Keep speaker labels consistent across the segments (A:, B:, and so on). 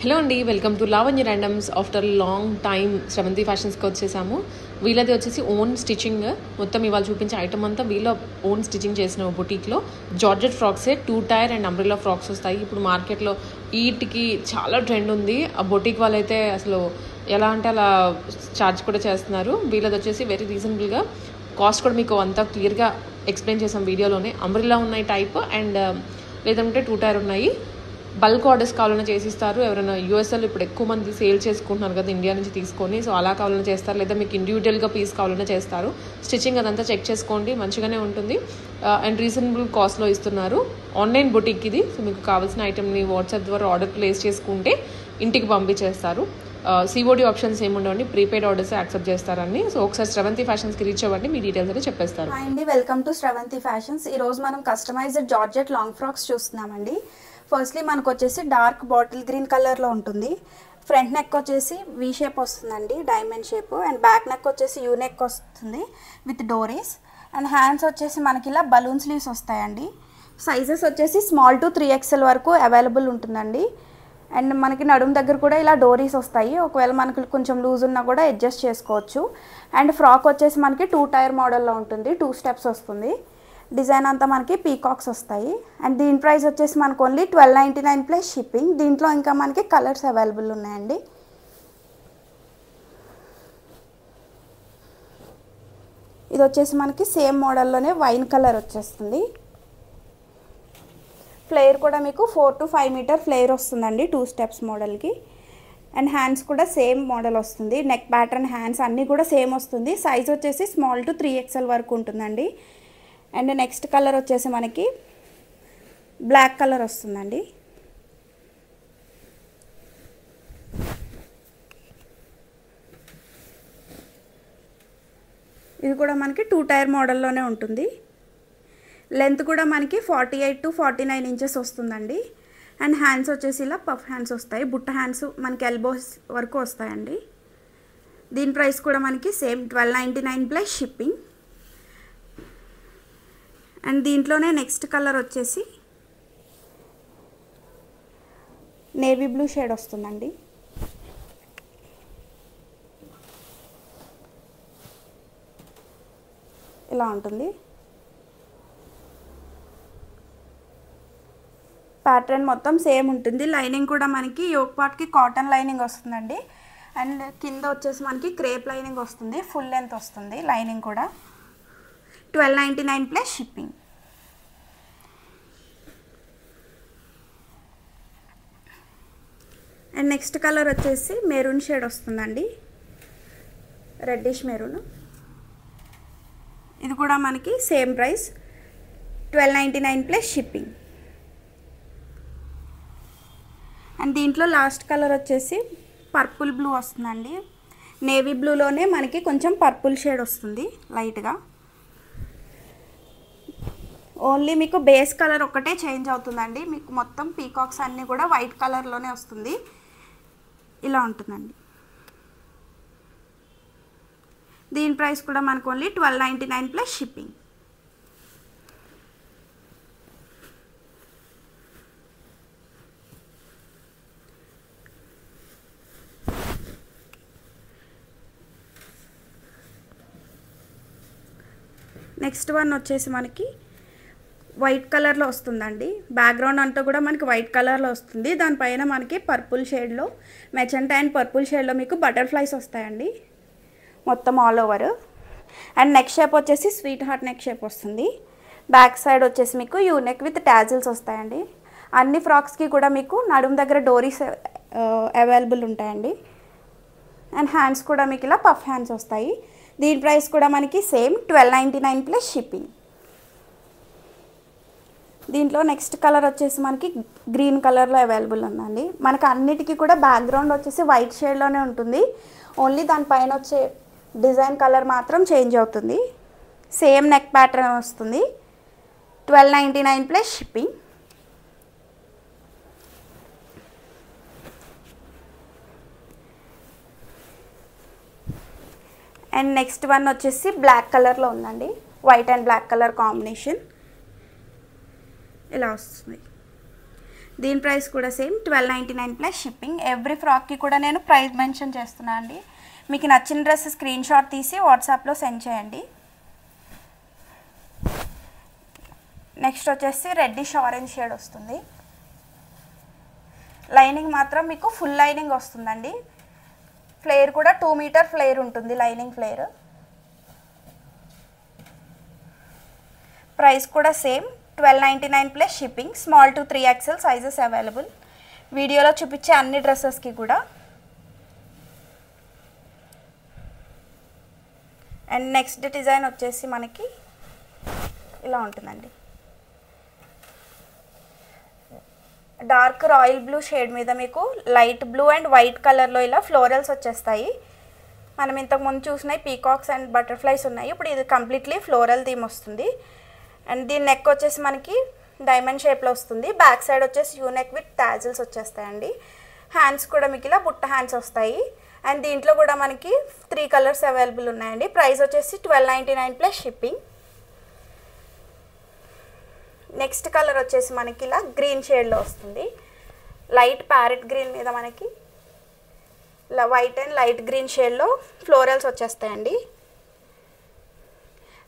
A: Hello అండి, welcome to Lavanya randoms. After long time Sravanthi ఫ్యాషన్స్కి వచ్చేసాము. వీళ్ళది వచ్చేసి ఓన్ స్టిచ్చింగ్. మొత్తం ఇవాళ చూపించే ఐటమ్ అంతా వీళ్ళ ఓన్ స్టిచ్చింగ్ చేసిన బుటీక్లో జార్జెట్ ఫ్రాక్సే 2 టైర్ అండ్ అంబ్రెల్లా ఫ్రాక్స్ వస్తాయి. ఇప్పుడు మార్కెట్లో వీటికి చాలా ట్రెండ్ ఉంది. ఆ బొటీక్ వాళ్ళైతే అసలు ఎలా అంటే అలా ఛార్జ్ కూడా చేస్తున్నారు. వీళ్ళది వచ్చేసి వెరీ రీజనబుల్గా, కాస్ట్ కూడా మీకు అంతా క్లియర్గా ఎక్స్ప్లెయిన్ చేసాం వీడియోలోనే. అంబ్రెల్లా ఉన్నాయి టైప్ అండ్ లేదంటే 2 టైర్ ఉన్నాయి. బల్క్ ఆర్డర్స్ కావాలన్నా చేసిస్తారు. ఎవరైనా యూఎస్ఎల్ ఇప్పుడు ఎక్కువ మంది సేల్ చేసుకుంటున్నారు కదా ఇండియా నుంచి తీసుకొని, సో అలా కావాలన్నా చేస్తారు. లేదా మీకు ఇండివిజువల్గా పీస్ కావాలన్నా చేస్తారు. స్టిచ్చింగ్ అదంతా చెక్ చేసుకోండి, మంచిగానే ఉంటుంది అండ్ రీజనబుల్ కాస్ట్లో ఇస్తున్నారు. ఆన్లైన్ బొటిక్ ఇది. సో మీకు కావాల్సిన ఐటమ్ని వాట్సాప్ ద్వారా ఆర్డర్ ప్లేస్ చేసుకుంటే ఇంటికి పంపించేస్తారు. సిఓడి ఆప్షన్స్ ఏముండవండి, ప్రీపెయిడ్ ఆర్డర్స్ యాక్సెప్ట్ చేస్తారని. సో ఒకసారి శ్రవంతి ఫ్యాషన్స్కి రీచ్ అవ్వండి, మీ డీటెయిల్స్ అయితే చెప్పేస్తారు.
B: హాయ్ అండి, వెల్కమ్ టు శ్రవంతి ఫ్యాషన్స్. ఈరోజు మనం కస్టమైజ్డ్ జార్జెట్ లాంగ్ ఫ్రాక్స్ చూస్తున్నామండి. ఫస్ట్లీ మనకు వచ్చేసి డార్క్ బాటిల్ గ్రీన్ కలర్లో ఉంటుంది. ఫ్రంట్ నెక్ వచ్చేసి వీ షేప్ వస్తుందండి, diamond shape, and back neck వచ్చేసి యూ నెక్ వస్తుంది విత్ డోరీస్. అండ్ హ్యాండ్స్ వచ్చేసి మనకి ఇలా బలూన్ స్లీవ్స్ వస్తాయండి. సైజెస్ వచ్చేసి స్మాల్ టు 3XL వరకు అవైలబుల్ ఉంటుందండి. అండ్ మనకి నడుము దగ్గర కూడా ఇలా డోరీస్ వస్తాయి. ఒకవేళ మనకి కొంచెం లూజ్ ఉన్నా కూడా అడ్జస్ట్ చేసుకోవచ్చు. అండ్ ఫ్రాక్ వచ్చేసి మనకి 2 టైర్ మోడల్లో ఉంటుంది, 2 స్టెప్స్ వస్తుంది. డిజైన్ అంతా మనకి పీకాక్స్ వస్తాయి. అండ్ దీని ప్రైస్ వచ్చేసి మనకు ఓన్లీ 1299 ప్లస్ షిప్పింగ్. దీంట్లో ఇంకా మనకి కలర్స్ అవైలబుల్ ఉన్నాయండి. ఇది వచ్చేసి మనకి సేమ్ మోడల్లోనే వైన్ కలర్ వచ్చేస్తుంది. ఫ్లేర్ కూడా మీకు 4 to 5 మీటర్ ఫ్లేర్ వస్తుందండి 2 స్టెప్స్ మోడల్కి. అండ్ హ్యాండ్స్ కూడా సేమ్ మోడల్ వస్తుంది. నెక్ ప్యాటర్న్, హ్యాండ్స్ అన్నీ కూడా సేమ్ వస్తుంది. సైజ్ వచ్చేసి స్మాల్ టు 3XL వరకు ఉంటుందండి. అండ్ నెక్స్ట్ కలర్ వచ్చేసి మనకి బ్లాక్ కలర్ వస్తుందండి. ఇది కూడా మనకి 2 టైర్ మోడల్లోనే ఉంటుంది. లెంత్ కూడా మనకి 48 to 49 ఇంచెస్ వస్తుందండి. అండ్ హ్యాండ్స్ వచ్చేసి ఇలా పఫ్ హ్యాండ్స్ వస్తాయి. బుట్ట హ్యాండ్స్ మనకి ఎల్బోస్ వరకు వస్తాయండి. దీని ప్రైస్ కూడా మనకి సేమ్ 1299 ప్లస్ షిప్పింగ్. అండ్ దీంట్లోనే నెక్స్ట్ కలర్ వచ్చేసి నేవీ బ్లూ షేడ్ వస్తుందండి. ఇలా ఉంటుంది. ప్యాటర్న్ మొత్తం సేమ్ ఉంటుంది. లైనింగ్ కూడా మనకి యోక్ పార్ట్కి కాటన్ లైనింగ్ వస్తుందండి. అండ్ కింద వచ్చేసి మనకి క్రేప్ లైనింగ్ వస్తుంది. ఫుల్ లెంత్ వస్తుంది లైనింగ్ కూడా. 1299 plus shipping. And next colour వచ్చేసి మెరూన్ షేడ్ వస్తుందండి, రెడ్డిష్ మెరూన్. ఇది కూడా మనకి same price 1299 plus shipping. And దీంట్లో లాస్ట్ కలర్ వచ్చేసి పర్పుల్ బ్లూ వస్తుందండి. నేవీ బ్లూలోనే మనకి కొంచెం పర్పుల్ షేడ్ వస్తుంది లైట్గా. ఓన్లీ మీకు బేస్ కలర్ ఒకటే చేంజ్ అవుతుందండి. మీకు మొత్తం పీకాక్స్ అన్నీ కూడా వైట్ కలర్లోనే వస్తుంది. ఇలా ఉంటుందండి. దీని ప్రైస్ కూడా మనకు only 1299 plus shipping. Next one వచ్చేసి మనకి వైట్ కలర్లో వస్తుందండి. బ్యాక్గ్రౌండ్ అంతా కూడా మనకి వైట్ కలర్లో వస్తుంది. దానిపైన మనకి పర్పుల్ షేడ్లో, మెజెంటా అండ్ పర్పుల్ షేడ్లో మీకు బటర్ఫ్లైస్ వస్తాయండి మొత్తం all over. And neck shape వచ్చేసి స్వీట్ హార్ట్ నెక్ షేప్ వస్తుంది. బ్యాక్ సైడ్ వచ్చేసి మీకు యూ నెక్ విత్ టాజిల్స్ వస్తాయండి. అన్ని ఫ్రాక్స్కి కూడా మీకు నడుము దగ్గర డోరీస్ అవైలబుల్ ఉంటాయండి. అండ్ హ్యాండ్స్ కూడా మీకు ఇలా పఫ్ హ్యాండ్స్ వస్తాయి. దీని ప్రైస్ కూడా మనకి సేమ్ 1299 ప్లస్ షిప్పింగ్. దీంట్లో నెక్స్ట్ కలర్ వచ్చేసి మనకి గ్రీన్ కలర్లో అవైలబుల్ ఉందండి. మనకి అన్నిటికీ కూడా బ్యాక్గ్రౌండ్ వచ్చేసి వైట్ షేడ్లోనే ఉంటుంది. ఓన్లీ దానిపైన వచ్చే డిజైన్ కలర్ మాత్రం చేంజ్ అవుతుంది. సేమ్ నెక్ ప్యాటర్న్ వస్తుంది. 1299 plus shipping. And next one వచ్చేసి బ్లాక్ కలర్లో ఉందండి. White and black colour combination ఇలా వస్తుంది. దీని ప్రైస్ కూడా సేమ్ 1299 ప్లస్ షిప్పింగ్. ఎవ్రీ ఫ్రాక్కి కూడా నేను ప్రైస్ మెన్షన్ చేస్తున్నాను అండి. మీకు నచ్చిన డ్రెస్ స్క్రీన్ షాట్ తీసి వాట్సాప్లో సెండ్ చేయండి. నెక్స్ట్ వచ్చేసి రెడ్డిష్ ఆరెంజ్ షేడ్ వస్తుంది. లైనింగ్ మాత్రం మీకు ఫుల్ లైనింగ్ వస్తుందండి. ఫ్లేర్ కూడా 2 మీటర్ ఫ్లేర్ ఉంటుంది, లైనింగ్ ఫ్లేర్. ప్రైస్ కూడా same 1299 plus shipping. Small to 3XL sizes available. వీడియోలో చూపించే అన్ని డ్రెస్సెస్కి కూడా. అండ్ నెక్స్ట్ డిజైన్ వచ్చేసి మనకి ఇలా ఉంటుందండి. డార్క్ రాయల్ బ్లూ షేడ్ మీద మీకు లైట్ బ్లూ అండ్ వైట్ కలర్లో ఇలా ఫ్లోరల్స్ వచ్చేస్తాయి. మనం ఇంతకుముందు చూసినాయి పీకాక్స్ అండ్ బటర్ఫ్లైస్ ఉన్నాయి. ఇప్పుడు ఇది కంప్లీట్లీ ఫ్లోరల్ థీమ్ వస్తుంది. అండ్ దీని నెక్ వచ్చేసి మనకి డైమండ్ షేప్లో వస్తుంది. బ్యాక్ సైడ్ వచ్చేసి యూనెక్ విత్ టాజిల్స్ వచ్చేస్తాయండి. హ్యాండ్స్ కూడా మీకు ఇలా బుట్ట హ్యాండ్స్ వస్తాయి. అండ్ దీంట్లో కూడా మనకి 3 కలర్స్ అవైలబుల్ ఉన్నాయండి. ప్రైస్ వచ్చేసి 1299 ప్లస్ షిప్పింగ్. నెక్స్ట్ కలర్ వచ్చేసి మనకి ఇలా గ్రీన్ షేడ్లో వస్తుంది. లైట్ ప్యారెట్ గ్రీన్ మీద మనకి ఇలా వైట్ అండ్ లైట్ గ్రీన్ షేడ్లో ఫ్లోరల్స్ వచ్చేస్తాయండి.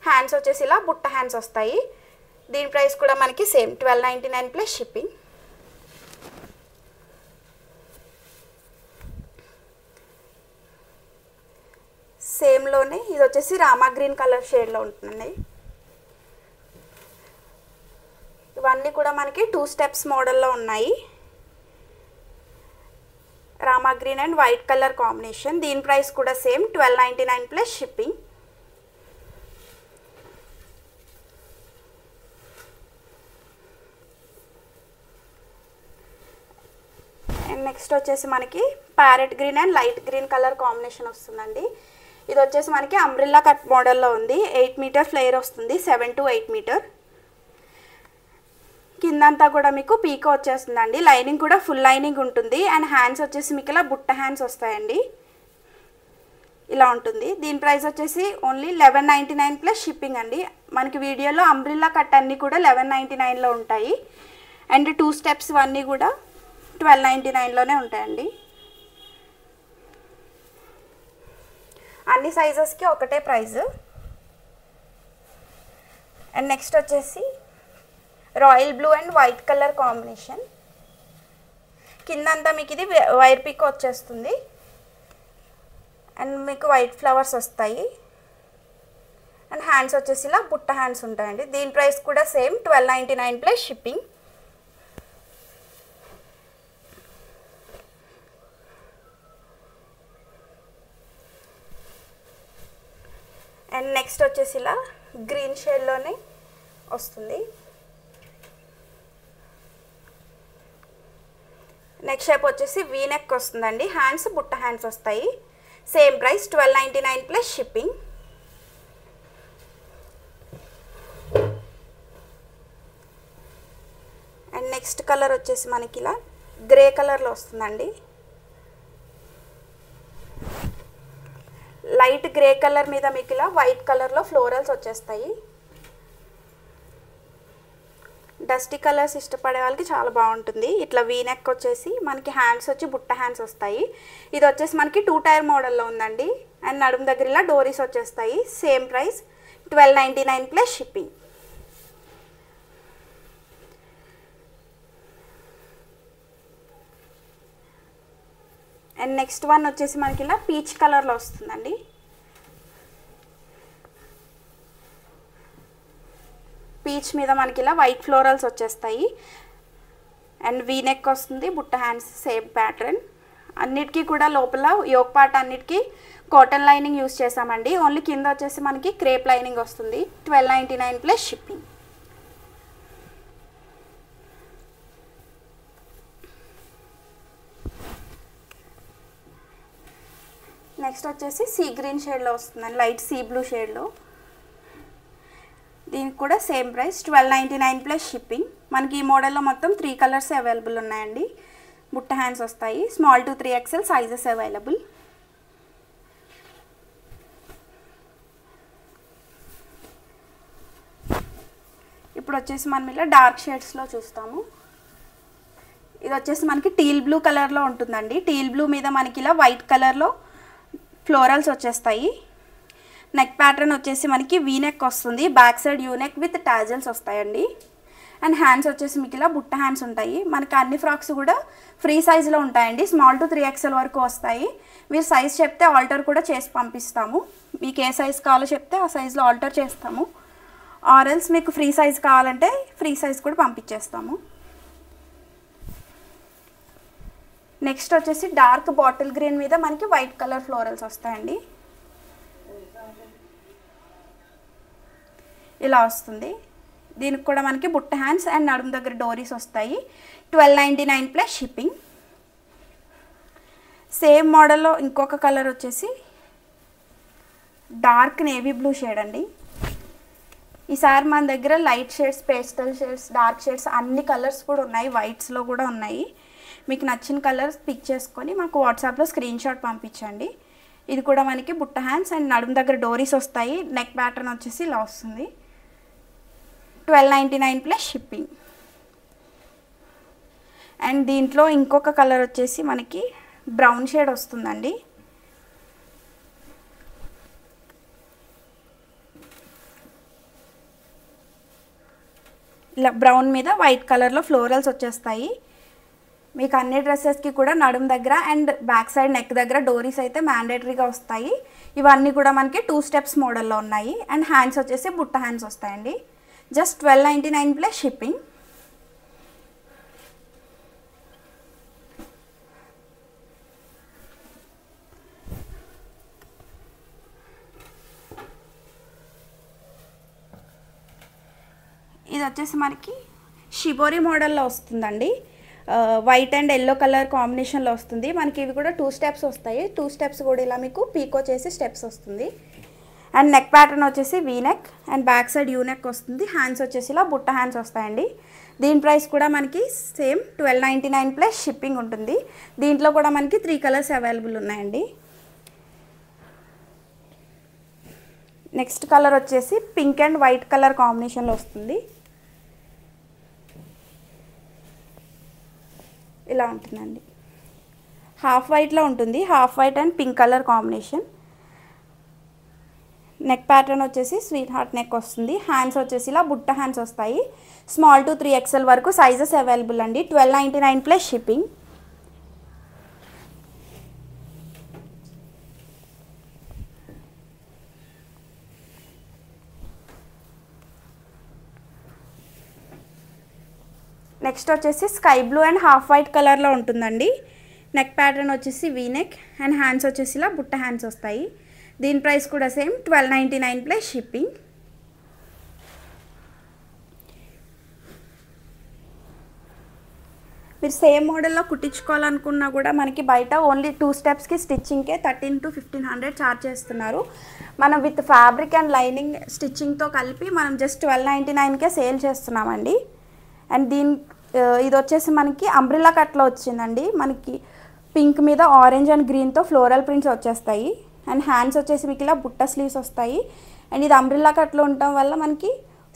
B: హ్యాండ్స్ వచ్చేసి ఇలా బుట్ట హ్యాండ్స్ వస్తాయి. దీని ప్రైస్ కూడా మనకి సేమ్ 1299 ప్లస్ షిప్పింగ్. సేమ్లోనే ఇది వచ్చేసి రామా గ్రీన్ కలర్ షేడ్లో ఉంటుందండి. ఇవన్నీ కూడా మనకి 2 స్టెప్స్ మోడల్లో ఉన్నాయి. Rama green and white colour combination. దీని ప్రైస్ కూడా same 1299 plus shipping. And next వచ్చేసి మనకి parrot green and light green colour combination వస్తుందండి. ఇది వచ్చేసి మనకి అంబ్రిల్లా కట్ మోడల్లో ఉంది. 8 మీటర్ ఫ్లేర్ వస్తుంది, 7 to 8 మీటర్. కిందంతా కూడా మీకు పీకో వచ్చేస్తుందండి. లైనింగ్ కూడా ఫుల్ లైనింగ్ ఉంటుంది. అండ్ హ్యాండ్స్ వచ్చేసి మీకు ఇలా బుట్ట హ్యాండ్స్ వస్తాయండి. ఇలా ఉంటుంది. దీని ప్రైస్ వచ్చేసి ఓన్లీ 1199 ప్లస్ షిప్పింగ్ అండి. మనకి వీడియోలో అంబ్రిల్లా కట్ అన్నీ కూడా 1199లో ఉంటాయి. అండ్ 2 స్టెప్స్ అన్నీ కూడా 1299లోనే ఉంటాయండి. అన్ని సైజెస్కి ఒకటే ప్రైస్. అండ్ నెక్స్ట్ వచ్చేసి royal blue and white colour combination. కిందంతా మీకు ఇది వైర్ పిక్ వచ్చేస్తుంది. అండ్ మీకు వైట్ ఫ్లవర్స్ వస్తాయి. అండ్ హ్యాండ్స్ వచ్చేసి ఇలా బుట్ట హ్యాండ్స్ ఉంటాయండి. దీని ప్రైస్ కూడా same 1299 plus shipping. And next వచ్చేసి ఇలా గ్రీన్ షేడ్లోనే వస్తుంది. నెక్స్ట్ షేప్ వచ్చేసి వీ నెక్ వస్తుందండి. హ్యాండ్స్ బుట్ట హ్యాండ్స్ వస్తాయి. Same price 1299 plus shipping. And next colour వచ్చేసి మనకి ఇలా గ్రే కలర్లో వస్తుందండి. లైట్ గ్రే కలర్ మీద మీకు ఇలా వైట్ కలర్లో ఫ్లోరల్స్ వచ్చేస్తాయి. డస్టీ కలర్స్ ఇష్టపడే వాళ్ళకి చాలా బాగుంటుంది. ఇట్లా వీ నెక్ వచ్చేసి మనకి హ్యాండ్స్ వచ్చి బుట్ట హ్యాండ్స్ వస్తాయి. ఇది వచ్చేసి మనకి 2 టైర్ మోడల్లో ఉందండి. అండ్ నడుము దగ్గర ఇలా డోరీస్ వచ్చేస్తాయి. Same price 1299 plus shipping. And next one వచ్చేసి మనకి ఇలా పీచ్ కలర్లో వస్తుందండి. పీచ్ మీద మనకి ఇలా వైట్ ఫ్లోరల్స్ వచ్చేస్తాయి. అండ్ వీ నెక్ వస్తుంది, బుట్ట హ్యాండ్స్ సేమ్ ప్యాటర్న్. అన్నిటికీ కూడా లోపల యోక్ పార్ట్ అన్నిటికీ కాటన్ లైనింగ్ యూస్ చేసామండి. ఓన్లీ కింద వచ్చేసి మనకి క్రేప్ లైనింగ్ వస్తుంది. 1299 ప్లస్ షిప్పింగ్. నెక్స్ట్ వచ్చేసి సీ గ్రీన్ షేడ్లో వస్తుందండి, లైట్ సీ బ్లూ షేడ్లో. దీనికి కూడా సేమ్ ప్రైస్ 1299 ప్లస్ షిప్పింగ్. మనకి ఈ మోడల్లో మొత్తం 3 కలర్స్ అవైలబుల్ ఉన్నాయండి. బుట్ట హ్యాండ్స్ వస్తాయి. Small to 3XL sizes available. ఇప్పుడు వచ్చేసి మనం ఇలా డార్క్ షేడ్స్లో చూస్తాము. ఇది వచ్చేసి మనకి టీల్ బ్లూ కలర్లో ఉంటుందండి. టీల్ బ్లూ మీద మనకి ఇలా వైట్ కలర్లో ఫ్లోరల్స్ వచ్చేస్తాయి. నెక్ ప్యాటర్న్ వచ్చేసి మనకి వీ నెక్ వస్తుంది, back side U neck with tassels వస్తాయండి. అండ్ హ్యాండ్స్ వచ్చేసి మీకు ఇలా బుట్ట హ్యాండ్స్ ఉంటాయి. మనకి అన్ని ఫ్రాక్స్ కూడా ఫ్రీ సైజులో ఉంటాయండి. స్మాల్ టు 3XL వరకు వస్తాయి. మీరు సైజ్ చెప్తే ఆల్టర్ కూడా చేసి పంపిస్తాము. మీకు ఏ సైజ్ కావాలో చెప్తే ఆ సైజులో ఆల్టర్ చేస్తాము. ఆర్ఎల్స్ మీకు ఫ్రీ సైజ్ కావాలంటే ఫ్రీ సైజ్ కూడా పంపించేస్తాము. నెక్స్ట్ వచ్చేసి డార్క్ బాటిల్ గ్రీన్ మీద మనకి వైట్ కలర్ ఫ్లోరల్స్ వస్తాయండి. ఇలా వస్తుంది. దీనికి కూడా మనకి బుట్ట హ్యాండ్స్ అండ్ నడుము దగ్గర డోరీస్ వస్తాయి. 1299 ప్లస్ షిప్పింగ్. సేమ్ మోడల్లో ఇంకొక కలర్ వచ్చేసి డార్క్ నేవీ బ్లూ షేడ్ అండి. ఈసారి మన దగ్గర light shades, pastel shades, dark shades అన్ని కలర్స్ కూడా ఉన్నాయి. వైట్స్లో కూడా ఉన్నాయి. మీకు నచ్చిన కలర్స్ పిక్ చేసుకొని మాకు వాట్సాప్లో స్క్రీన్ షాట్ పంపించండి. ఇది కూడా మనకి బుట్ట హ్యాండ్స్ అండ్ నడుము దగ్గర డోరీస్ వస్తాయి. నెక్ ప్యాటర్న్ వచ్చేసి ఇలా వస్తుంది. 1299 ప్లస్ షిప్పింగ్. అండ్ దీంట్లో ఇంకొక కలర్ వచ్చేసి మనకి బ్రౌన్ షేడ్ వస్తుందండి. ఇలా బ్రౌన్ మీద వైట్ కలర్లో ఫ్లోరల్స్ వచ్చేస్తాయి. మీకు అన్ని డ్రెస్సెస్కి కూడా నడుము దగ్గర అండ్ బ్యాక్ సైడ్ నెక్ దగ్గర డోరీస్ అయితే మ్యాండేటరీగా వస్తాయి. ఇవన్నీ కూడా మనకి 2 స్టెప్స్ మోడల్లో ఉన్నాయి. అండ్ హ్యాండ్స్ వచ్చేసి బుట్ట హ్యాండ్స్ వస్తాయండి. Just 1299 plus shipping. ఇది వచ్చేసి మనకి షిబోరి మోడల్లో వస్తుందండి. వైట్ అండ్ ఎల్లో కలర్ కాంబినేషన్లో వస్తుంది. మనకి ఇవి కూడా 2 స్టెప్స్ వస్తాయి. 2 స్టెప్స్ కూడా ఇలా మీకు పీకో చేసి స్టెప్స్ వస్తుంది. అండ్ నెక్ ప్యాటర్న్ వచ్చేసి V neck and back side U neck వస్తుంది. హ్యాండ్స్ వచ్చేసి ఇలా బుట్ట హ్యాండ్స్ వస్తాయండి. దీని ప్రైస్ కూడా మనకి సేమ్ 1299 ప్లస్ షిప్పింగ్ ఉంటుంది. దీంట్లో కూడా మనకి 3 కలర్స్ అవైలబుల్ ఉన్నాయండి. నెక్స్ట్ కలర్ వచ్చేసి పింక్ అండ్ వైట్ కలర్ కాంబినేషన్లో వస్తుంది. ఇలా ఉంటుందండి. హాఫ్ వైట్లో ఉంటుంది. Half white and pink colour combination. Neck pattern వచ్చేసి స్వీట్ హార్ట్ నెక్ వస్తుంది. హ్యాండ్స్ వచ్చేసి ఇలా బుట్ట హ్యాండ్స్ వస్తాయి. స్మాల్ టు 3XL వరకు సైజెస్ అవైలబుల్ అండి. 1299 ప్లస్ షిప్పింగ్. నెక్స్ట్ వచ్చేసి sky blue and half white కలర్లో ఉంటుందండి. నెక్ ప్యాటర్న్ వచ్చేసి వీ నెక్ అండ్ హ్యాండ్స్ వచ్చేసి ఇలా బుట్ట హ్యాండ్స్ వస్తాయి. దీని ప్రైస్ కూడా సేమ్ 1299 ప్లస్ షిప్పింగ్. మీరు సేమ్ మోడల్లో కుట్టించుకోవాలనుకున్నా కూడా మనకి బయట ఓన్లీ 2 స్టెప్స్కి స్టిచ్చింగ్కే 1300 to 1500 ఛార్జ్ చేస్తున్నారు. మనం విత్ ఫ్యాబ్రిక్ అండ్ లైనింగ్ స్టిచ్చింగ్తో కలిపి మనం జస్ట్ 1299కే సేల్ చేస్తున్నామండి. అండ్ ఇది వచ్చేసి మనకి అంబ్రిల్లా కట్లో వచ్చిందండి. మనకి పింక్ మీద ఆరెంజ్ అండ్ గ్రీన్తో ఫ్లోరల్ ప్రింట్స్ వచ్చేస్తాయి. అండ్ హ్యాండ్స్ వచ్చేసి మీకు ఇలా బుట్ట స్లీవ్స్ వస్తాయి. అండ్ ఇది అంబ్రిల్లా కట్లో ఉండటం వల్ల మనకి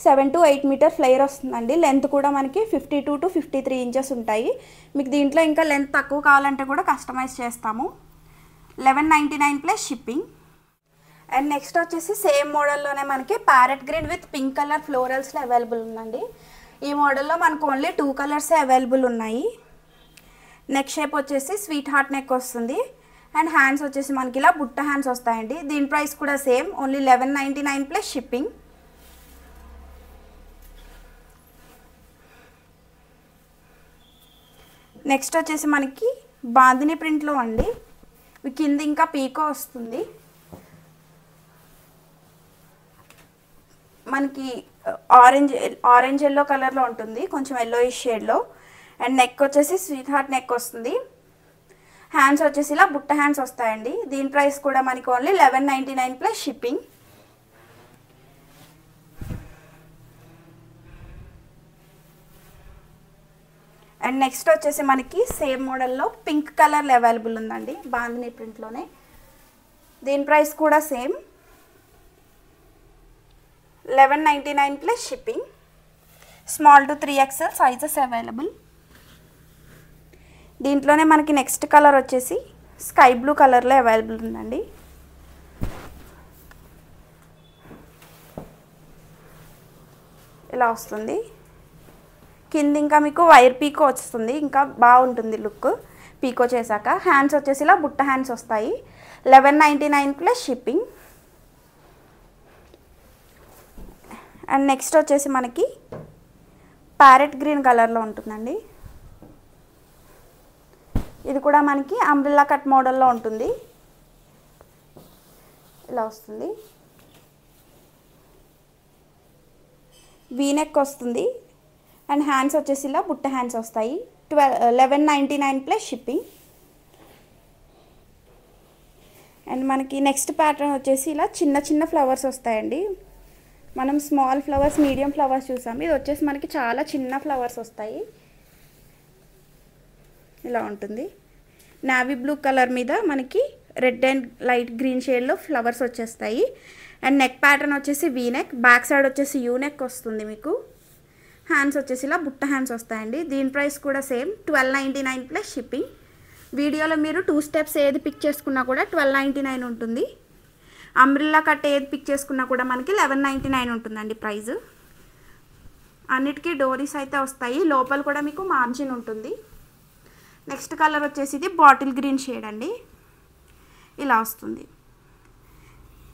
B: 7 to 8 మీటర్ ఫ్లేర్ వస్తుందండి. లెంత్ కూడా మనకి 52 to 53 ఇంచెస్ ఉంటాయి. మీకు దీంట్లో ఇంకా లెంత్ తక్కువ కావాలంటే కూడా కస్టమైజ్ చేస్తాము. 1199 ప్లస్ షిప్పింగ్. అండ్ నెక్స్ట్ వచ్చేసి సేమ్ మోడల్లోనే మనకి parrot green with pink colour ఫ్లోరల్స్లో అవైలబుల్ ఉందండి. ఈ మోడల్లో మనకు ఓన్లీ 2 కలర్సే అవైలబుల్ ఉన్నాయి. నెక్ షేప్ వచ్చేసి స్వీట్ హార్ట్ నెక్ వస్తుంది. అండ్ హ్యాండ్స్ వచ్చేసి మనకి ఇలా బుట్ట హ్యాండ్స్ వస్తాయండి. దీని ప్రైస్ కూడా same only 1199 plus shipping. Next వచ్చేసి మనకి బాందిని ప్రింట్లో అండి. కింద ఇంకా పీకో వస్తుంది. మనకి ఆరెంజ్ ఎల్లో కలర్లో ఉంటుంది, కొంచెం ఎల్లోయిష్ షేడ్లో. అండ్ నెక్ వచ్చేసి స్వీట్ హార్ట్ నెక్ వస్తుంది. హ్యాండ్స్ వచ్చేసి ఇలా బుట్ట హ్యాండ్స్ వస్తాయండి. దీని ప్రైస్ కూడా మనకి only 1199 plus shipping. And next వచ్చేసి మనకి సేమ్ మోడల్లో పింక్ కలర్లో అవైలబుల్ ఉందండి, బాందిని ప్రింట్లోనే. దీని ప్రైస్ కూడా same 1199 plus shipping. Small to 3XL sizes available. దీంట్లోనే మనకి నెక్స్ట్ కలర్ వచ్చేసి స్కై బ్లూ కలర్లో అవైలబుల్ ఉందండి. ఇలా వస్తుంది. కింద ఇంకా మీకు వైర్ పీకో వస్తుంది, ఇంకా బాగుంటుంది లుక్ పీకో చేశాక. హ్యాండ్స్ వచ్చేసి ఇలా బుట్ట హ్యాండ్స్ వస్తాయి. 1199 ప్లస్ షిప్పింగ్. అండ్ నెక్స్ట్ వచ్చేసి మనకి ప్యారెట్ గ్రీన్ కలర్లో ఉంటుందండి. ఇది కూడా మనకి అంబ్రెల్లా కట్ మోడల్లో ఉంటుంది. ఇలా వస్తుంది. వీనెక్ వస్తుంది. అండ్ హ్యాండ్స్ వచ్చేసి ఇలా బుట్ట హ్యాండ్స్ వస్తాయి. 1199 ప్లస్ షిప్పింగ్. అండ్ మనకి నెక్స్ట్ ప్యాటర్న్ వచ్చేసి ఇలా చిన్న చిన్న ఫ్లవర్స్ వస్తాయండి. మనం స్మాల్ ఫ్లవర్స్, మీడియం ఫ్లవర్స్ చూసాము. ఇది వచ్చేసి మనకి చాలా చిన్న ఫ్లవర్స్ వస్తాయి. ఇలా ఉంటుంది. నావీ బ్లూ కలర్ మీద మనకి రెడ్ అండ్ లైట్ గ్రీన్ షేడ్లో ఫ్లవర్స్ వచ్చేస్తాయి. అండ్ నెక్ ప్యాటర్న్ వచ్చేసి వీ నెక్, బ్యాక్ సైడ్ వచ్చేసి యూ నెక్ వస్తుంది మీకు. హ్యాండ్స్ వచ్చేసి ఇలా బుట్ట హ్యాండ్స్ వస్తాయండి. దీని ప్రైస్ కూడా సేమ్ 1299 ప్లస్ షిప్పింగ్. వీడియోలో మీరు 2 స్టెప్స్ ఏది పిక్ చేసుకున్నా కూడా 1299 ఉంటుంది. అంబ్రెల్లా కట్ ఏది పిక్ చేసుకున్నా కూడా మనకి 1199 ఉంటుందండి ప్రైస్. అన్నిటికీ డోరీస్ అయితే వస్తాయి. లోపల కూడా మీకు మార్జిన్ ఉంటుంది. నెక్స్ట్ కలర్ వచ్చేసి ఇది బాటిల్ గ్రీన్ షేడ్ అండి. ఇలా వస్తుంది.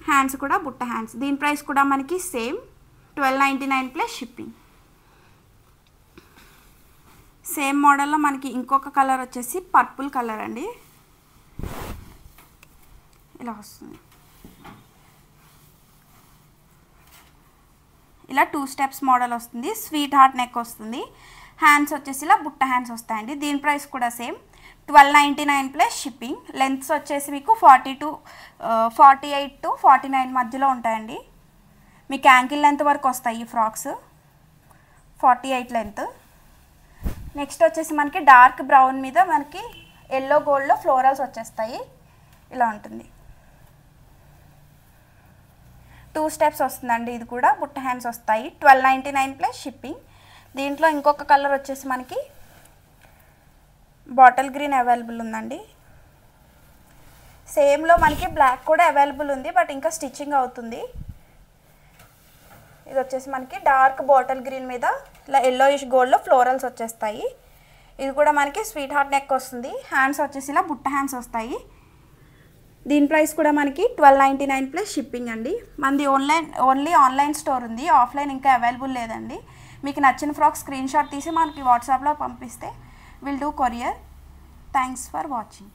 B: హ్యాండ్స్ కూడా బుట్ట హ్యాండ్స్. దీని ప్రైస్ కూడా మనకి సేమ్ 1299 ప్లస్ షిప్పింగ్. సేమ్ మోడల్లో మనకి ఇంకొక కలర్ వచ్చేసి పర్పుల్ కలర్ అండి. ఇలా వస్తుంది. ఇలా 2 స్టెప్స్ మోడల్ వస్తుంది. స్వీట్ హార్ట్ నెక్ వస్తుంది. హ్యాండ్స్ వచ్చేసి ఇలా బుట్ట హ్యాండ్స్ వస్తాయండి. దీని ప్రైస్ కూడా సేమ్ 1299 ప్లస్ షిప్పింగ్. లెంత్స్ వచ్చేసి మీకు 48 to 49 మధ్యలో ఉంటాయండి. మీకు యాంకిల్ లెంత్ వరకు వస్తాయి ఈ ఫ్రాక్స్. 48 లెంత్. నెక్స్ట్ వచ్చేసి మనకి డార్క్ బ్రౌన్ మీద మనకి ఎల్లో గోల్డ్లో ఫ్లోరల్స్ వచ్చేస్తాయి. ఇలా ఉంటుంది. 2 స్టెప్స్ వస్తుందండి. ఇది కూడా బుట్ట హ్యాండ్స్ వస్తాయి. 1299 ప్లస్ షిప్పింగ్. దీంట్లో ఇంకొక కలర్ వచ్చేసి మనకి బాటిల్ గ్రీన్ అవైలబుల్ ఉందండి. సేమ్లో మనకి బ్లాక్ కూడా అవైలబుల్ ఉంది, బట్ ఇంకా స్టిచ్చింగ్ అవుతుంది. ఇది వచ్చేసి మనకి డార్క్ బాటిల్ గ్రీన్ మీద ఇలా ఎల్లోయిష్ గోల్డ్లో ఫ్లోరల్స్ వచ్చేస్తాయి. ఇది కూడా మనకి స్వీట్ హార్ట్ నెక్ వస్తుంది. హ్యాండ్స్ వచ్చేసి ఇలా బుట్ట హ్యాండ్స్ వస్తాయి. దీని ప్రైస్ కూడా మనకి 1299 ప్లస్ షిప్పింగ్ అండి. మనది ఓన్లీ ఆన్లైన్ స్టోర్ ఉంది, ఆఫ్లైన్ ఇంకా అవైలబుల్ లేదండి. మీకు నచ్చిన ఫ్రాక్ స్క్రీన్ షాట్ తీసి మనకి వాట్సాప్లో పంపిస్తే will do courier. Thanks for watching.